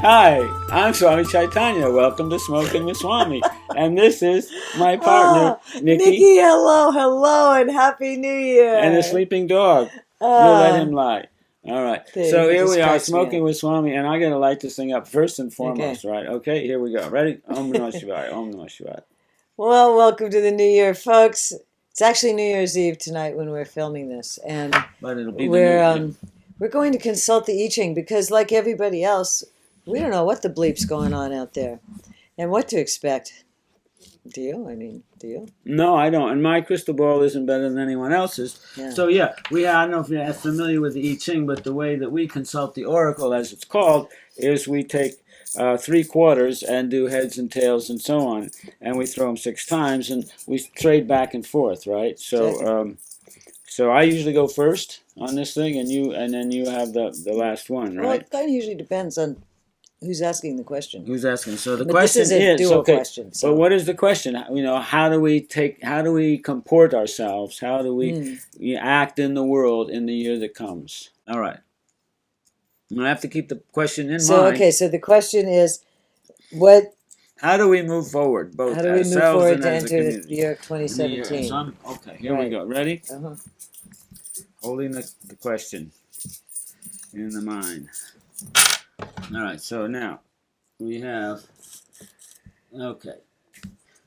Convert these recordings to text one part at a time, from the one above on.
Hi, I'm Swami Chaitanya. Welcome to Smokin with Swami. And this is my partner, Nikki, Nikki, hello, and Happy New Year. and the sleeping dog. We'll let him lie. All right. So he here we are, distracts me. Smoking with Swami, and I'm going to light this thing up first and foremost, right? Okay, here we go. Ready? Om Namah Shivaya. Om Namah Shivaya. Well, welcome to the New Year, folks. It's actually New Year's Eve tonight when we're filming this, and But it'll be we're going to consult the I Ching because, like everybody else, we don't know what the bleep's going on out there and what to expect. Do you? I mean, do you? No, I don't. And my crystal ball isn't better than anyone else's. Yeah. So, yeah, I don't know if you're familiar with the I Ching, but the way that we consult the oracle, as it's called, is we take 3 quarters and do heads and tails and so on. And we throw them 6 times, and we trade back and forth, right? So, so I usually go first on this thing, and then you have the last one, right? Well, it kind of usually depends on who's asking the question. Who's asking? So the But question this is a dual okay. question. So. But what is the question? You know, how do we comport ourselves? How do we act in the world in the year that comes? All right. I'm gonna have to keep the question in mind. So okay, so the question is, what? How do we move forward? Both How do we move ourselves forward and to as a enter the community? year of 2017? Okay, here we go. Ready? Uh-huh. Holding the question in the mind. All right. So now we have. Okay.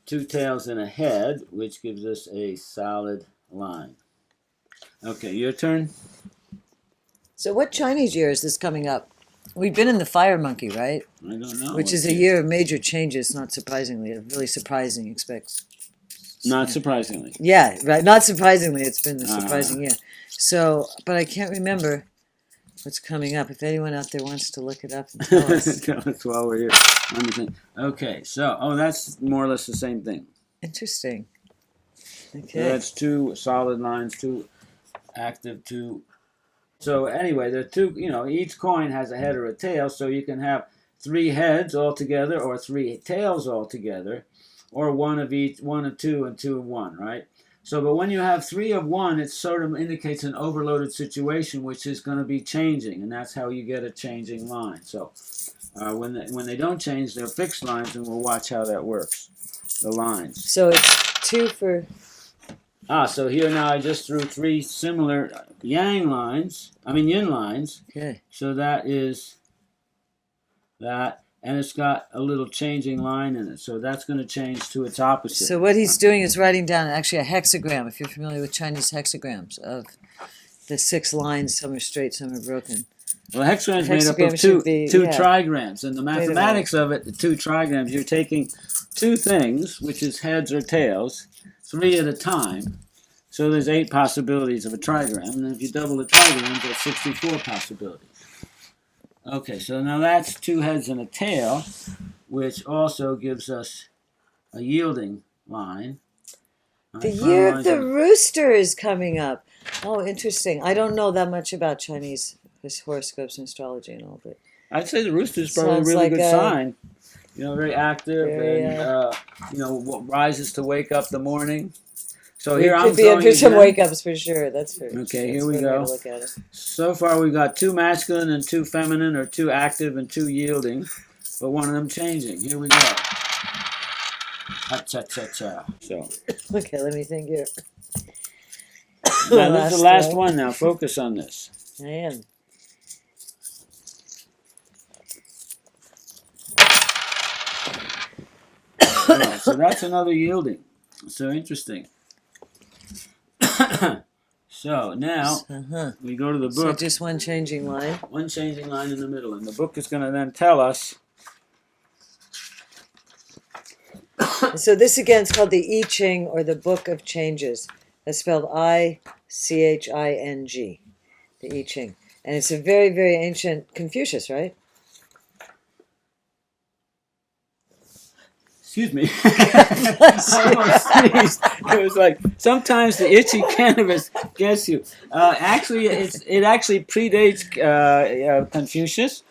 2 tails and a head, which gives us a solid line. Okay, your turn. So what Chinese year is this coming up? We've been in the fire monkey, right? I don't know. Which is a year of major changes, not surprisingly. A really surprising expects. Not surprisingly. Yeah, right. Not surprisingly, it's been a surprising year. So, but I can't remember what's coming up. If anyone out there wants to look it up and tell us. Tell us while we're here. Okay, so, that's more or less the same thing. Interesting. Okay. So that's 2 solid lines, 2 active, 2. So anyway, there are 2, each coin has a head or a tail, so you can have 3 heads all together or 3 tails all together, or 1 of each, 1 of 2 and 2 of 1, right? So, but when you have 3 of 1, it sort of indicates an overloaded situation, which is going to be changing, and that's how you get a changing line. So, when they don't change, they're fixed lines, and we'll watch how that works. The lines. So it's 2 for. So here now I just threw 3 similar yin lines. Okay. So that is that. And it's got a little changing line in it. So that's going to change to its opposite. So what he's doing is writing down actually a hexagram, if you're familiar with Chinese hexagrams, of the 6 lines, some are straight, some are broken. Well, a hexagram is made up of two trigrams. And the mathematics of it, the 2 trigrams, you're taking 2 things, which is heads or tails, 3 at a time. So there's 8 possibilities of a trigram. And if you double the trigrams, there's 64 possibilities. Okay, so now that's 2 heads and a tail, which also gives us a yielding line. The year of the rooster is coming up. Oh, interesting. I don't know that much about Chinese horoscopes and astrology and all, but I'd say the rooster is probably a really good sign. Very active and rises to wake up the morning. So here I'm throwing in some wake ups for sure. That's for okay. Here we go. Look at it. So far we've got 2 masculine and 2 feminine, or 2 active and 2 yielding, but one of them changing. Here we go. Cha-cha-cha-cha. So. Okay, let me think here. Now this is the last one. Now focus on this. I am. So that's another yielding. So interesting. So now we go to the book. So just one changing line. One changing line in the middle, and the book is going to then tell us. So this again is called the I Ching, or the Book of Changes. That's spelled I-C-H-I-N-G, the I Ching, and it's a very, very ancient Confucius, right? Excuse me. I almost sneezed. It was like sometimes the itchy cannabis gets you. Actually, it actually predates Confucius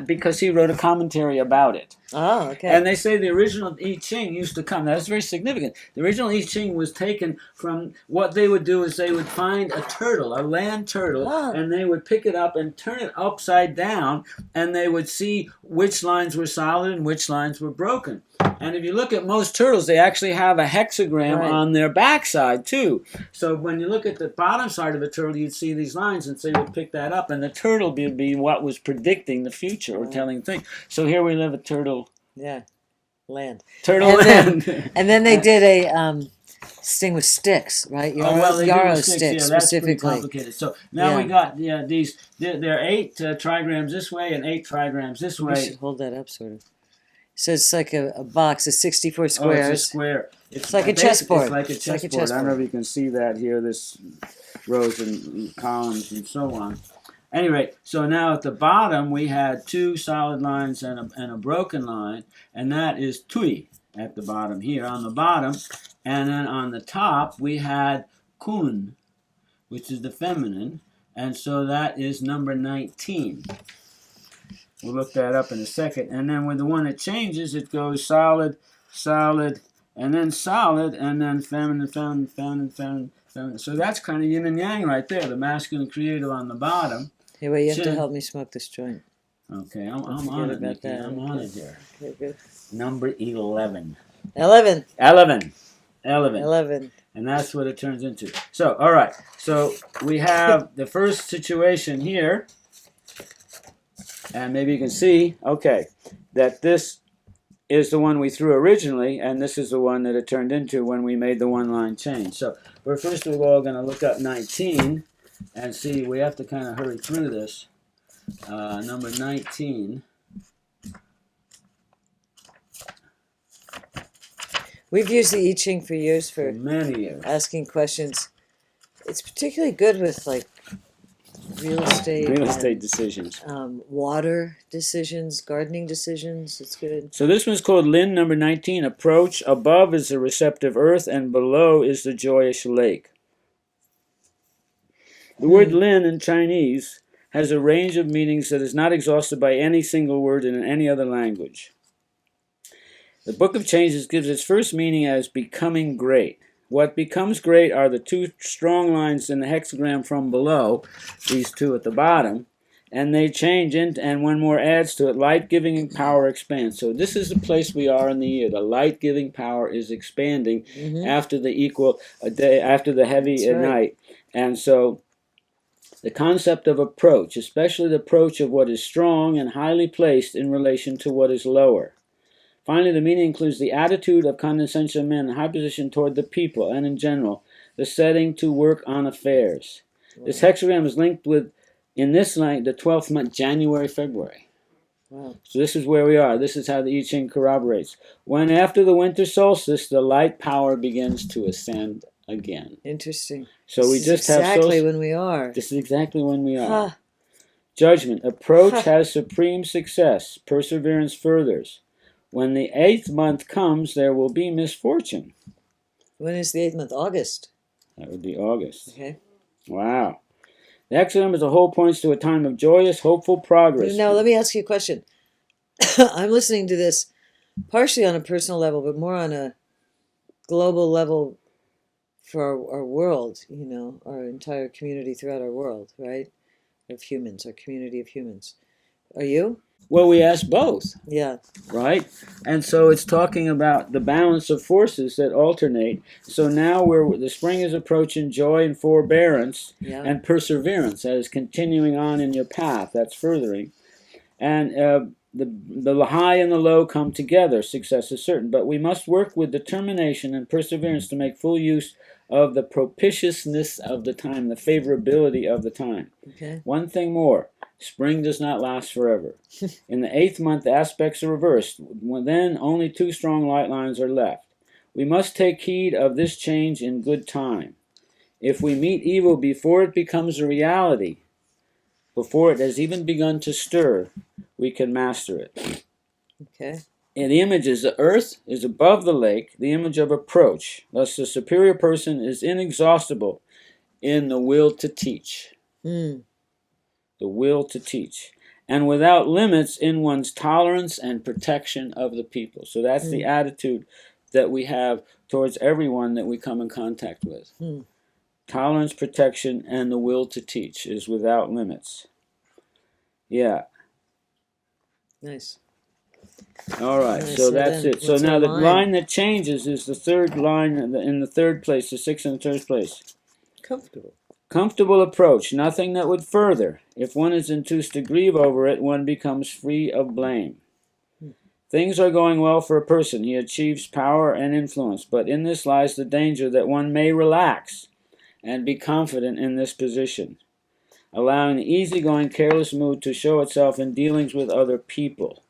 because he wrote a commentary about it. Oh, okay. And they say the original I Ching used to come. That's very significant. The original I Ching was taken from what they would do is they would find a turtle, a land turtle, and they would pick it up and turn it upside down, and they would see which lines were solid and which lines were broken. And if you look at most turtles, they actually have a hexagram on their backside too. So when you look at the bottom side of a turtle, you'd see these lines, and so you would pick that up, and the turtle would be what was predicting the future or telling things. So here we live a turtle. Yeah, land. Turtle and land. And then they did a thing with sticks, right? Yarrow sticks that's specifically. pretty complicated. So now we got these. There are 8 trigrams this way and 8 trigrams this way. We should hold that up, sort of. So it's like a box of 64 squares. Oh, it's a square. It's like a chessboard. It's like a chessboard. I don't know if you can see that here. This rows and columns and so on. Anyway, so now at the bottom we had 2 solid lines and a broken line, and that is tui at the bottom here on the bottom. And then on the top we had kun, which is the feminine, and so that is number 19. We'll look that up in a second. And then with the one that changes, it goes solid, solid, and then solid, and then feminine, feminine, feminine, feminine, feminine. So that's kind of yin and yang right there, the masculine creative on the bottom. Hey, well, you have to help me smoke this joint. Okay, I'm on it, Nikki. I'm on it here. Okay, good. Number 11. 11. 11. 11. And that's what it turns into. So, all right. So we have the first situation here. And maybe you can see, okay, that this is the one we threw originally, and this is the one that it turned into when we made the one-line change. So we're first of all going to look up 19 and see. We have to kind of hurry through this. Number 19. We've used the I Ching for years for many years, asking questions. It's particularly good with like real estate decisions, water decisions, gardening decisions. It's good. So this one's called Lin number 19. Approach. Above is the receptive earth, and below is the joyous lake. The word Lin in Chinese has a range of meanings that is not exhausted by any single word in any other language. The Book of Changes gives its first meaning as becoming great. What becomes great are the 2 strong lines in the hexagram from below, these 2 at the bottom, and they change into, and one more adds to it, light-giving power expands. So this is the place we are in the year. The light-giving power is expanding after the heavy night. And so the concept of approach, especially the approach of what is strong and highly placed in relation to what is lower. Finally, the meaning includes the attitude of condescension of men in high position toward the people and in general, the setting to work on affairs. Wow. This hexagram is linked with, in this line, the 12th month, January, February. Wow. So this is where we are. This is how the I Ching corroborates. When after the winter solstice, the light power begins to ascend again. Interesting. So we just have exactly when we are. This is exactly when we are. Huh. Judgment. Approach has supreme success. Perseverance furthers. When the 8th month comes, there will be misfortune. When is the 8th month? August. That would be August. Okay. Wow. The hexagram as a whole points to a time of joyous, hopeful progress. Now, let me ask you a question. I'm listening to this partially on a personal level, but more on a global level for our world, you know, our entire community throughout our world, right? Of humans, our community of humans. Are you? Well, we ask both. Yeah. Right? And so it's talking about the balance of forces that alternate. So now the spring is approaching joy and forbearance and perseverance. That is continuing on in your path. That's furthering. And the high and the low come together. Success is certain. But we must work with determination and perseverance to make full use of the propitiousness of the time, the favorability of the time. Okay. One thing more. Spring does not last forever. In the 8th month, the aspects are reversed. Then only 2 strong light lines are left. We must take heed of this change in good time. If we meet evil before it becomes a reality, before it has even begun to stir, we can master it. Okay. And the image is the earth is above the lake, the image of approach. Thus, the superior person is inexhaustible in the will to teach. Hmm. The will to teach. And without limits in one's tolerance and protection of the people. So that's the attitude that we have towards everyone that we come in contact with. Tolerance, protection, and the will to teach is without limits. Yeah. Nice. All right, Nice. so that's then, it. So what's now our the line? line that changes is the third line in the third place, the sixth and third place. Comfortable. Comfortable approach, nothing that would further. If one is induced to grieve over it, one becomes free of blame. Things are going well for a person. He achieves power and influence, but in this lies the danger that one may relax and be confident in this position, allowing the easygoing, careless mood to show itself in dealings with other people.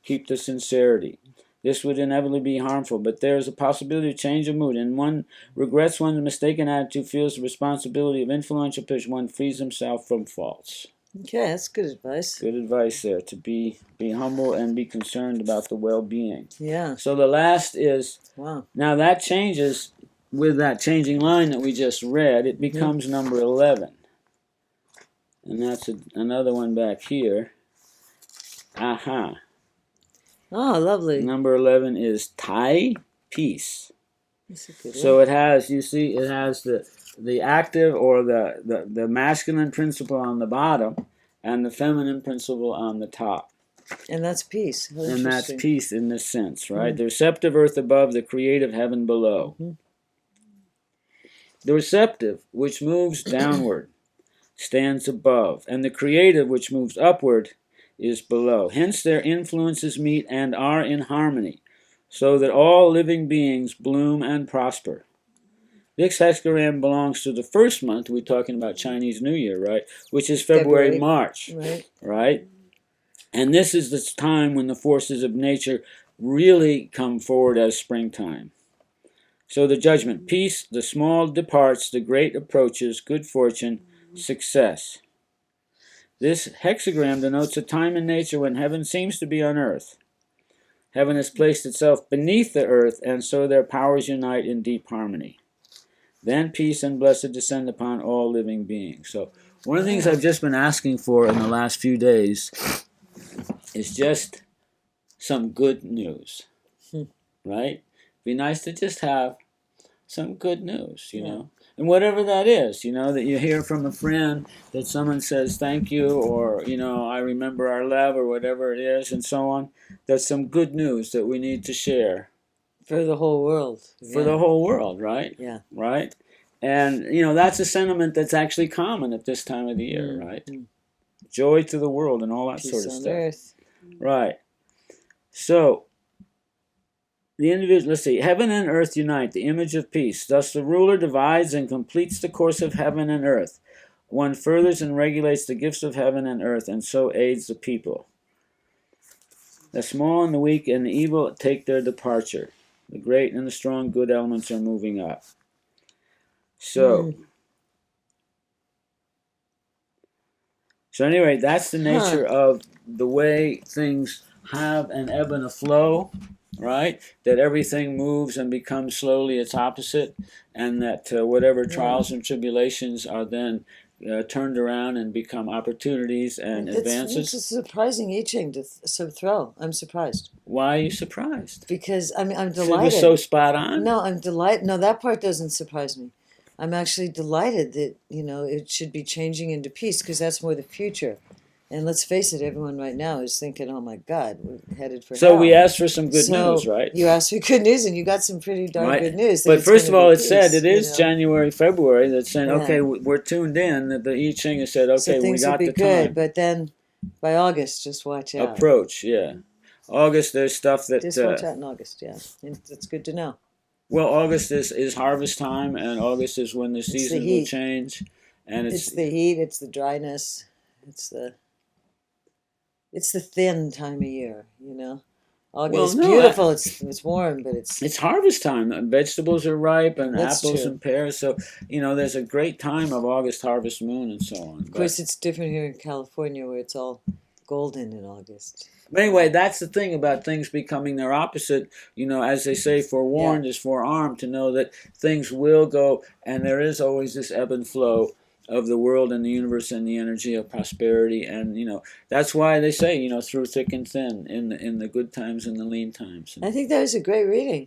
Keep the sincerity. This would inevitably be harmful, but there is a possibility of change of mood, and one regrets one's mistaken attitude, feels the responsibility of influential position, one frees himself from faults. Okay, that's good advice. Good advice there, to be humble and be concerned about the well-being. Yeah. So the last is, Wow. now that changes with that changing line that we just read, it becomes number 11. And that's another one back here. Aha. Oh, lovely. Number 11 is Thai peace. That's a good So one. it has, you see, it has the active or the masculine principle on the bottom and the feminine principle on the top. And that's peace. How And that's interesting. peace in this sense, right? The receptive earth above, the creative heaven below. The receptive, which moves downward, stands above, and the creative, which moves upward, is below. Hence their influences meet and are in harmony, so that all living beings bloom and prosper. This hexagram belongs to the first month. We're talking about Chinese New Year, right? Which is February, March, right? And this is the time when the forces of nature really come forward as springtime. So the judgment, peace, the small departs, the great approaches, good fortune, success. This hexagram denotes a time in nature when heaven seems to be on earth. Heaven has placed itself beneath the earth, and so their powers unite in deep harmony. Then peace and blessing descend upon all living beings. So one of the things I've just been asking for in the last few days is just some good news, right? Be nice to just have some good news, you know. And whatever that is, you know, that you hear from a friend, that someone says thank you, or, you know, I remember our love, or whatever it is, and so on. That's some good news that we need to share. For the whole world. For the whole world, right? Yeah. Right? And, you know, that's a sentiment that's actually common at this time of the year, right? Joy to the world and all that Peace sort of on stuff. earth. Right. So, the individual, let's see, heaven and earth unite, the image of peace. Thus the ruler divides and completes the course of heaven and earth. One furthers and regulates the gifts of heaven and earth, and so aids the people. The small and the weak and the evil take their departure. The great and the strong good elements are moving up. So, so anyway, that's the nature of the way things have an ebb and a flow, right? That everything moves and becomes slowly its opposite, and that whatever trials and tribulations are then turned around and become opportunities and advances. It's a surprising I Ching to throw. I'm surprised. Why are you surprised? Because I'm delighted. It was so spot on? No, I'm delighted. No, that part doesn't surprise me. I'm actually delighted that, you know, it should be changing into peace, because that's more the future. And let's face it, everyone right now is thinking, oh my God, we're headed for hell. So we asked for some good news, right? You asked for good news, and you got some pretty darn good news. But first of all, it said it is you know? January, February. That's saying, okay, we're tuned in. That the I Ching has said, okay, so we got the time. Good, but then by August, just watch out. Approach, yeah. August, there's stuff that... Just watch out in August, yeah. And that's good to know. Well, August is harvest time, and August is when the season will change. And it's the heat, it's the dryness, it's the thin time of year, you know. August is beautiful. It's warm, but it's harvest time. Vegetables are ripe, and apples and pears. So you know, there's a great time of August harvest moon and so on. Of course, it's different here in California, where it's all golden in August. But anyway, that's the thing about things becoming their opposite. You know, as they say, forewarned is forearmed, to know that things will go, and there is always this ebb and flow of the world and the universe and the energy of prosperity. And, you know, that's why they say, you know, through thick and thin, in the good times and the lean times. I think that was a great reading.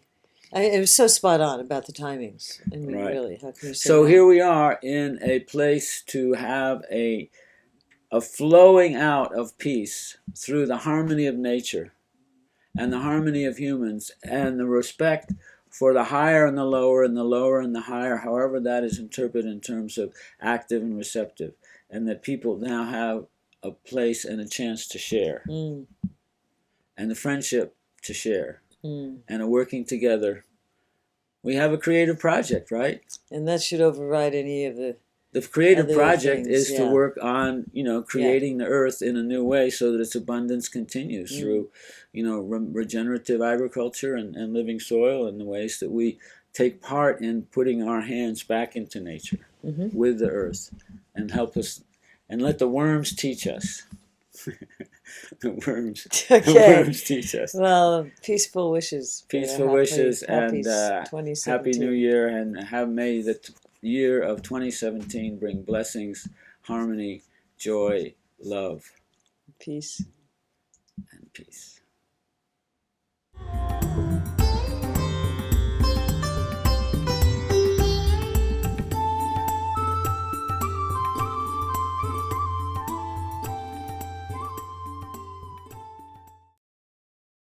It was so spot on about the timings. I mean, Right. really, how can you say So that? here we are in a place to have a flowing out of peace through the harmony of nature and the harmony of humans and the respect for the higher and the lower and the lower and the higher, however that is interpreted in terms of active and receptive, and that people now have a place and a chance to share, and the friendship to share, and a working together. We have a creative project, right? And that should override any of the creative other project things, is to work on, you know, creating the earth in a new way so that its abundance continues through, you know, regenerative agriculture and living soil, and the ways that we take part in putting our hands back into nature with the earth, and help us, and let the worms teach us. The worms teach us. Well, peaceful wishes. Peaceful wishes, and Happy New Year, and may the year of 2017 bring blessings, harmony, joy, love. Peace.